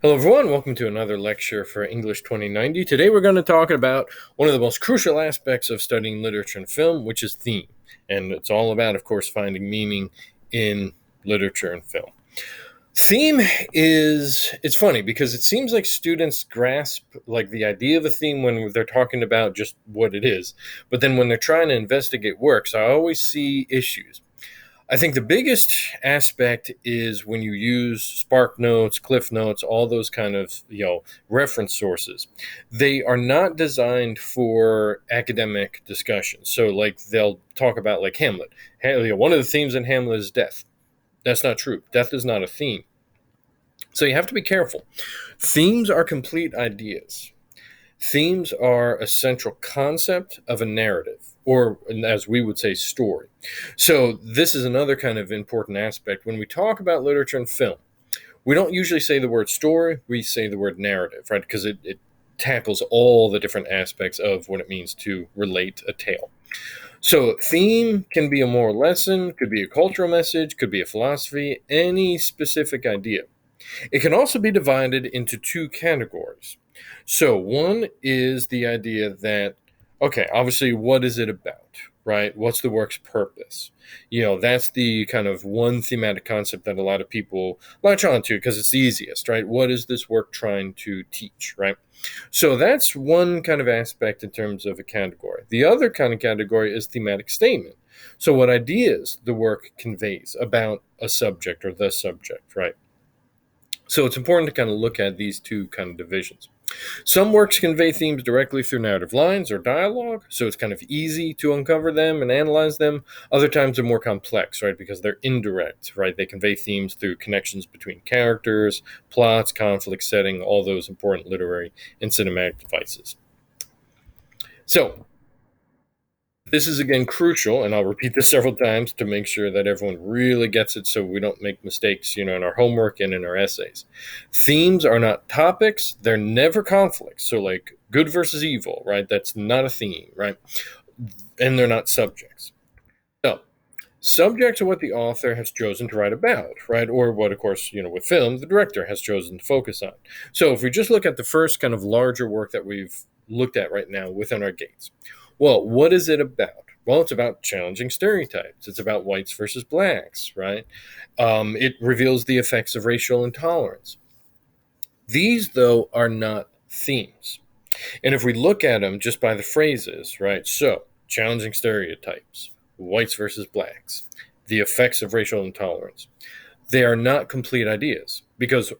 Hello, everyone. Welcome to another lecture for English 2090. Today, we're going to talk about one of the most crucial aspects of studying literature and film, which is theme. And it's all about, of course, finding meaning in literature and film. Theme it's funny because it seems like students grasp like the idea of a theme when they're talking about just what it is. But then when they're trying to investigate works, I always see issues. I think the biggest aspect is when you use Spark Notes, Cliff Notes, all those kind of reference sources. They are not designed for academic discussion. So, like they'll talk about like Hamlet. One of the themes in Hamlet is death. That's not true. Death is not a theme. So you have to be careful. Themes are complete ideas. Themes are a central concept of a narrative, or as we would say, story. So, this is another kind of important aspect. When we talk about literature and film, we don't usually say the word story, we say the word narrative, right? Because it tackles all the different aspects of what it means to relate a tale. So, theme can be a moral lesson, could be a cultural message, could be a philosophy, any specific idea. It can also be divided into two categories. So, one is the idea that, okay, obviously, what is it about, right? What's the work's purpose? That's the kind of one thematic concept that a lot of people latch onto because it's the easiest, right? What is this work trying to teach, right? So, that's one kind of aspect in terms of a category. The other kind of category is thematic statement. So, what ideas the work conveys about a subject or the subject, right? So it's important to kind of look at these two kind of divisions. Some works convey themes directly through narrative lines or dialogue, so it's kind of easy to uncover them and analyze them. Other times they're more complex, right, because they're indirect, right? They convey themes through connections between characters, plots, conflict setting, all those important literary and cinematic devices. So, this is again crucial, and I'll repeat this several times to make sure that everyone really gets it so we don't make mistakes, in our homework and in our essays. Themes are not topics, they're never conflicts. So, like good versus evil, right? That's not a theme, right? And they're not subjects. So, subjects are what the author has chosen to write about, right? Or what, of course, with film, the director has chosen to focus on. So, if we just look at the first kind of larger work that we've looked at right now within our gates, well, what is it about? Well, it's about challenging stereotypes. It's about whites versus blacks, right? It reveals the effects of racial intolerance. These, though, are not themes. And if we look at them just by the phrases, right? So, challenging stereotypes, whites versus blacks, the effects of racial intolerance, they are not complete ideas because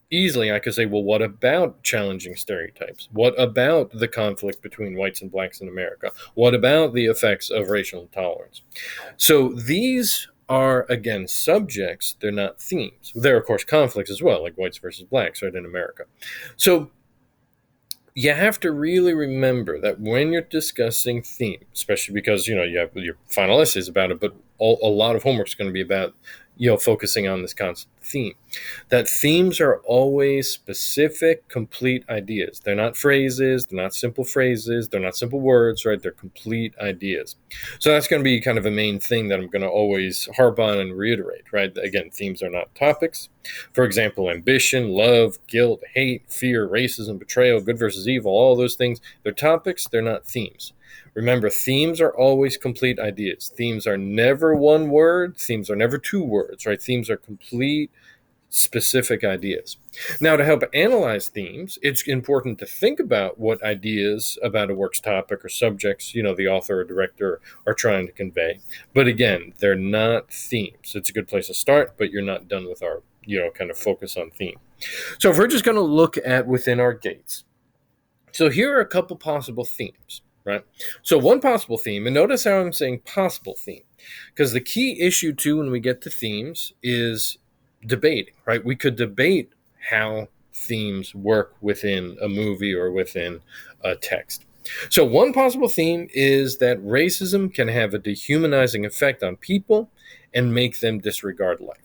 easily I could say, well, what about challenging stereotypes? What about the conflict between whites and blacks in America? What about the effects of racial intolerance? So these are, again, subjects. They're not themes. There are, of course, conflicts as well, like whites versus blacks, right, in America. So you have to really remember that when you're discussing theme, especially because you have your final essays about it, but a lot of homework is going to be about focusing on this concept theme. That themes are always specific, complete ideas. They're not phrases. They're not simple phrases. They're not simple words. Right? They're complete ideas. So that's going to be kind of a main thing that I'm going to always harp on and reiterate. Right? Again, themes are not topics. For example, ambition, love, guilt, hate, fear, racism, betrayal, good versus evil, all those things, they're topics, they're not themes. Remember, themes are always complete ideas. Themes are never one word, themes are never two words, right? Themes are complete, specific ideas. Now, to help analyze themes, it's important to think about what ideas about a work's topic or subjects, the author or director are trying to convey. But again, they're not themes. It's a good place to start, but you're not done with our, kind of focus on theme. So if we're just going to look at within our gates, so here are a couple possible themes, right? So one possible theme, and notice how I'm saying possible theme, because the key issue too when we get to themes is debating, right? We could debate how themes work within a movie or within a text. So one possible theme is that racism can have a dehumanizing effect on people and make them disregard life.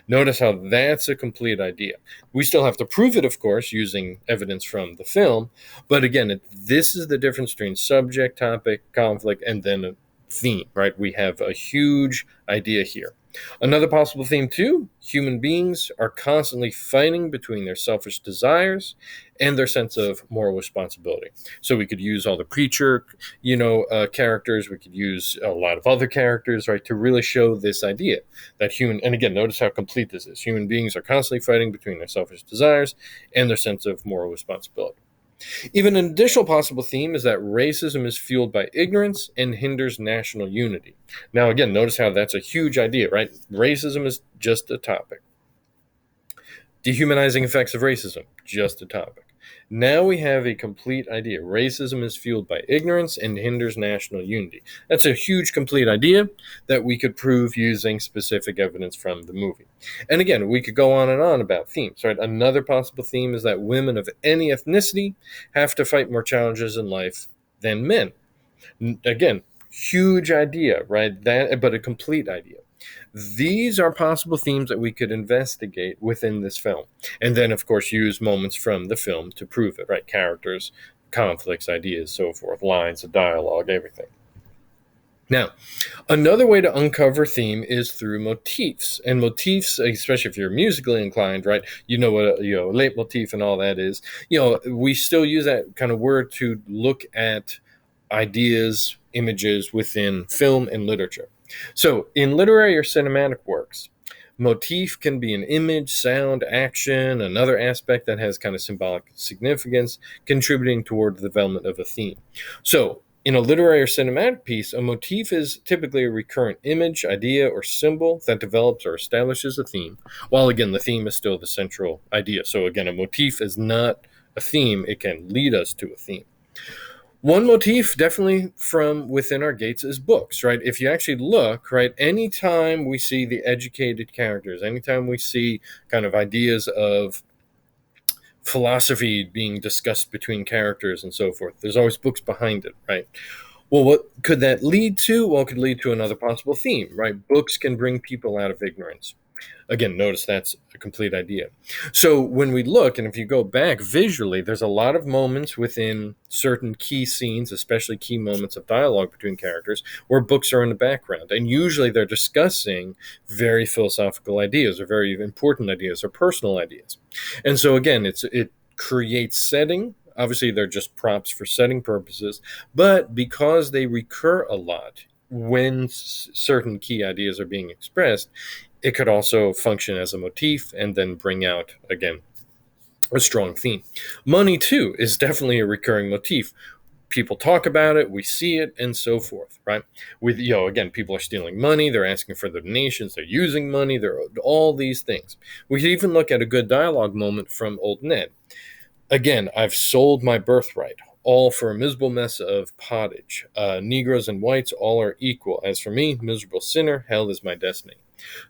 Notice how that's a complete idea. We still have to prove it, of course, using evidence from the film. But again, this is the difference between subject, topic, conflict, and then a theme, right? We have a huge idea here. Another possible theme, too, human beings are constantly fighting between their selfish desires and their sense of moral responsibility. So we could use all the preacher, characters. We could use a lot of other characters, right, to really show this idea that and again, notice how complete this is. Human beings are constantly fighting between their selfish desires and their sense of moral responsibility. Even an additional possible theme is that racism is fueled by ignorance and hinders national unity. Now, again, notice how that's a huge idea, right? Racism is just a topic. Dehumanizing effects of racism, just a topic. Now we have a complete idea. Racism is fueled by ignorance and hinders national unity. That's a huge, complete idea that we could prove using specific evidence from the movie. And again, we could go on and on about themes, right? Another possible theme is that women of any ethnicity have to fight more challenges in life than men. Again, huge idea, right? But a complete idea. These are possible themes that we could investigate within this film. And then, of course, use moments from the film to prove it, right? Characters, conflicts, ideas, so forth, lines of dialogue, everything. Now, another way to uncover theme is through motifs. And motifs, especially if you're musically inclined, right? You know what a leitmotif and all that is. We still use that kind of word to look at ideas, images within film and literature. So, in literary or cinematic works, motif can be an image, sound, action, another aspect that has kind of symbolic significance, contributing toward the development of a theme. So, in a literary or cinematic piece, a motif is typically a recurrent image, idea, or symbol that develops or establishes a theme, while again, the theme is still the central idea. So, again, a motif is not a theme, it can lead us to a theme. One motif definitely from within our gates is books, right? If you actually look, right, anytime we see the educated characters, anytime we see kind of ideas of philosophy being discussed between characters and so forth, there's always books behind it, right? Well, what could that lead to? Well, it could lead to another possible theme, right? Books can bring people out of ignorance. Again, notice that's a complete idea. So when we look, and if you go back visually, there's a lot of moments within certain key scenes, especially key moments of dialogue between characters, where books are in the background. And usually they're discussing very philosophical ideas or very important ideas or personal ideas. And so again, it creates setting. Obviously, they're just props for setting purposes, but because they recur a lot when certain key ideas are being expressed, it could also function as a motif and then bring out, again, a strong theme. Money, too, is definitely a recurring motif. People talk about it, we see it, and so forth, right? Again, people are stealing money, they're asking for donations, they're using money, they're all these things. We could even look at a good dialogue moment from Old Ned. Again, I've sold my birthright, all for a miserable mess of pottage. Negroes and whites all are equal. As for me, miserable sinner, hell is my destiny.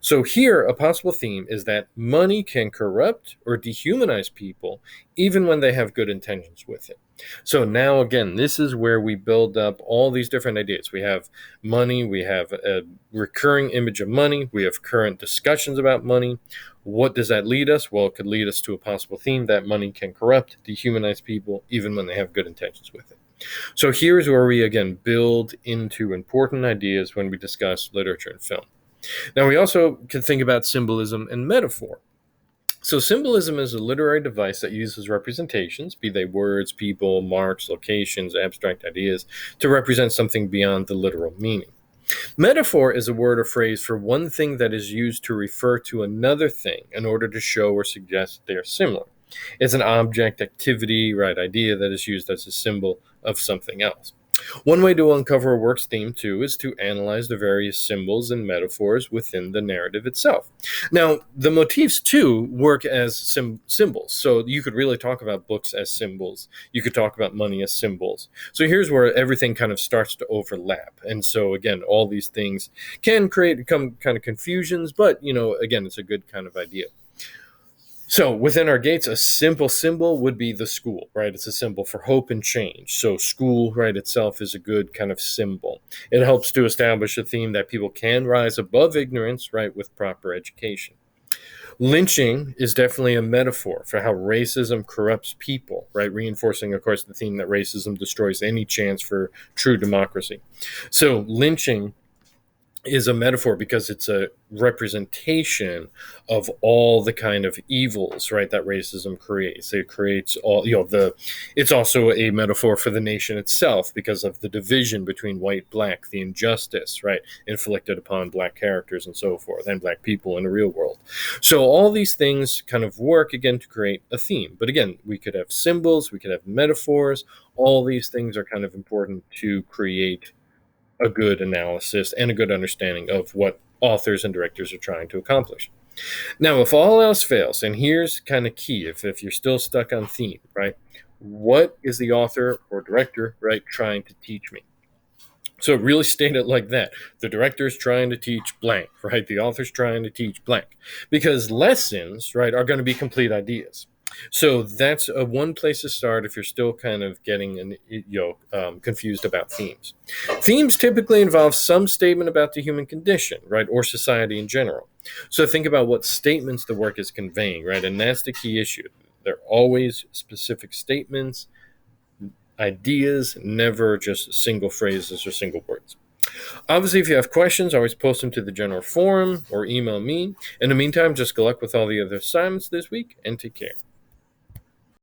So here, a possible theme is that money can corrupt or dehumanize people even when they have good intentions with it. So now, again, this is where we build up all these different ideas. We have money, we have a recurring image of money, we have current discussions about money. What does that lead us? Well, it could lead us to a possible theme that money can corrupt, dehumanize people, even when they have good intentions with it. So here's where we, again, build into important ideas when we discuss literature and film. Now, we also can think about symbolism and metaphor. So symbolism is a literary device that uses representations, be they words, people, marks, locations, abstract ideas, to represent something beyond the literal meaning. Metaphor is a word or phrase for one thing that is used to refer to another thing in order to show or suggest they are similar. It's an object, activity, right, idea that is used as a symbol of something else. One way to uncover a work's theme, too, is to analyze the various symbols and metaphors within the narrative itself. Now, the motifs, too, work as symbols. So you could really talk about books as symbols. You could talk about money as symbols. So here's where everything kind of starts to overlap. And so, again, all these things can become kind of confusions, but, again, it's a good kind of idea. So within our gates, a simple symbol would be the school, right? It's a symbol for hope and change. So school, right, itself is a good kind of symbol. It helps to establish a theme that people can rise above ignorance, right, with proper education. Lynching is definitely a metaphor for how racism corrupts people, right? Reinforcing, of course, the theme that racism destroys any chance for true democracy. So lynching is a metaphor because it's a representation of all the kind of evils, right, that racism creates. It creates all, it's also a metaphor for the nation itself because of the division between white, black, the injustice, right, inflicted upon black characters and so forth, and black people in the real world. So all these things kind of work again to create a theme. But again, we could have symbols, we could have metaphors. All these things are kind of important to create a good analysis and a good understanding of what authors and directors are trying to accomplish. Now, if all else fails, and here's kind of key, if you're still stuck on theme, right? What is the author or director, right, trying to teach me? So really state it like that. The director's trying to teach blank, right? The author's trying to teach blank. Because lessons, right, are going to be complete ideas. So that's one place to start if you're still kind of getting confused about themes. Themes typically involve some statement about the human condition, right, or society in general. So think about what statements the work is conveying, right, and that's the key issue. They're always specific statements, ideas, never just single phrases or single words. Obviously, if you have questions, always post them to the general forum or email me. In the meantime, just good luck with all the other assignments this week and take care.